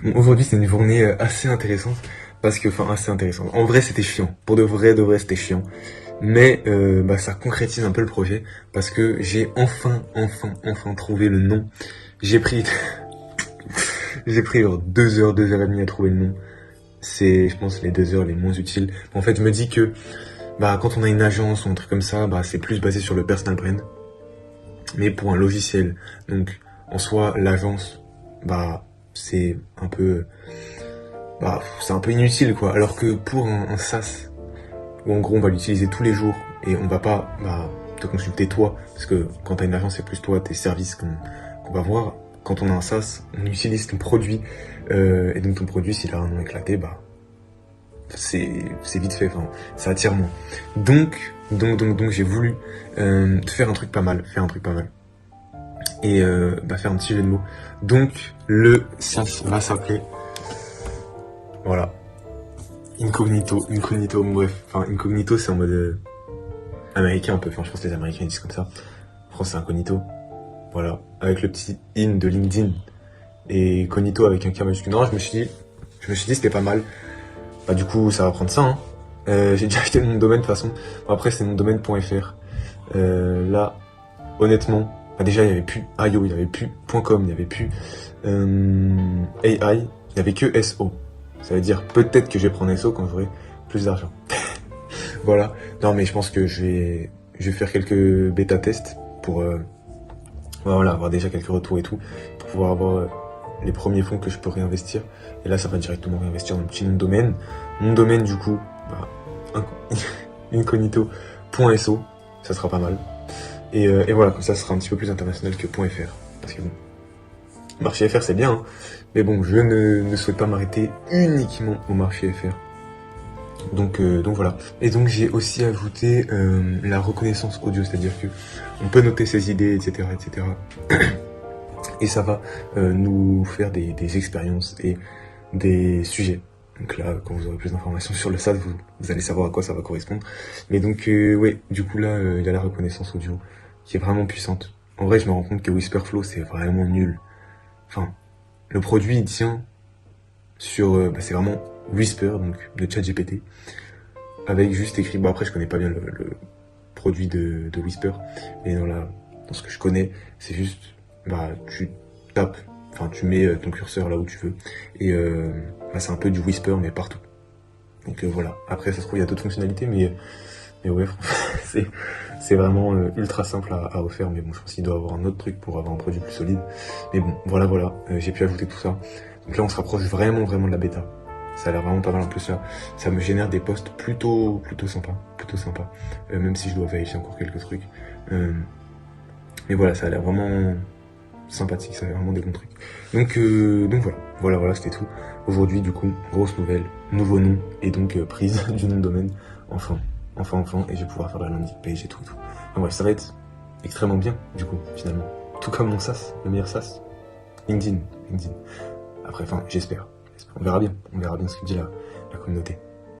Bon, aujourd'hui, c'est une journée assez intéressante. Assez intéressante. En vrai, c'était chiant. Pour de vrai, c'était chiant. Mais ça concrétise un peu le projet parce que j'ai enfin trouvé le nom. J'ai pris, j'ai pris genre 2 heures, 2 heures et demie à trouver le nom. C'est, je pense, les 2 heures les moins utiles. En fait, je me dis que quand on a une agence ou un truc comme ça, c'est plus basé sur le personal brand. Mais pour un logiciel, donc en soi, l'agence, c'est un peu c'est un peu inutile quoi. Alors que pour un SaaS, où en gros on va l'utiliser tous les jours et on va pas te consulter toi, parce que quand t'as une agence c'est plus toi, tes services qu'on va voir. Quand on a un SaaS, on utilise ton produit, et donc ton produit s'il a un nom éclaté, c'est vite fait, enfin, ça attire moins. Donc j'ai voulu faire un truc pas mal, et faire un petit jeu de mots. Donc le SaaS va s'appeler, voilà, Incognito, bref. Enfin, Incognito, c'est en mode américain un peu. Enfin, je pense que les Américains ils disent comme ça. En France, c'est Incognito. Voilà. Avec le petit in de LinkedIn. Et Cognito avec un K majuscule. Non, je me suis dit c'était pas mal. Du coup, ça va prendre ça, hein. J'ai déjà acheté le nom de domaine de toute façon. Bon, après, c'est mon domaine.fr. Là, honnêtement, déjà, il n'y avait plus IO, il n'y avait plus .com, il n'y avait plus AI, il n'y avait que SO. Ça veut dire peut-être que je vais prendre SO quand j'aurai plus d'argent. Voilà. Non, mais je pense que je vais faire quelques bêta tests pour voilà, avoir déjà quelques retours et tout, pour pouvoir avoir les premiers fonds que je peux réinvestir. Et là, ça va directement réinvestir dans le petit nom de domaine. Mon domaine, du coup, incognito.so, ça sera pas mal. Et voilà, comme ça sera un petit peu plus international que .fr. Parce que bon, marché FR c'est bien, hein, mais bon, je ne souhaite pas m'arrêter uniquement au marché FR. Donc voilà. Et donc j'ai aussi ajouté la reconnaissance audio, c'est-à-dire que on peut noter ses idées, etc., etc. Et ça va nous faire des expériences et des sujets. Donc là, quand vous aurez plus d'informations sur le SAT, vous allez savoir à quoi ça va correspondre. Mais donc ouais, du coup là, il y a la reconnaissance audio qui est vraiment puissante. En vrai, je me rends compte que Whisperflow c'est vraiment nul. Enfin, le produit il tient sur, c'est vraiment Whisper, donc de ChatGPT, avec juste écrit. Bon après je connais pas bien le produit de Whisper, mais dans ce que je connais, c'est juste tu tapes, enfin tu mets ton curseur là où tu veux, et c'est un peu du Whisper mais partout. Donc voilà. Après ça se trouve il y a d'autres fonctionnalités, mais ouais, c'est vraiment ultra simple à refaire, mais bon je pense qu'il doit avoir un autre truc pour avoir un produit plus solide. Mais bon voilà, j'ai pu ajouter tout ça. Donc là on se rapproche vraiment de la bêta. Ça a l'air vraiment pas mal. En plus là, ça me génère des posts plutôt sympa. Même si je dois vérifier encore quelques trucs. Mais voilà, ça a l'air vraiment sympathique, ça a l'air vraiment des bons trucs. Donc voilà, c'était tout. Aujourd'hui, du coup, grosse nouvelle, nouveau nom, et donc prise du nom de domaine. Enfin, et je vais pouvoir faire la landing page et tout. Donc ouais, ça va être extrêmement bien, du coup, finalement. Tout comme mon SaaS, le meilleur SaaS. LinkedIn. Après, j'espère. On verra bien ce que dit la communauté.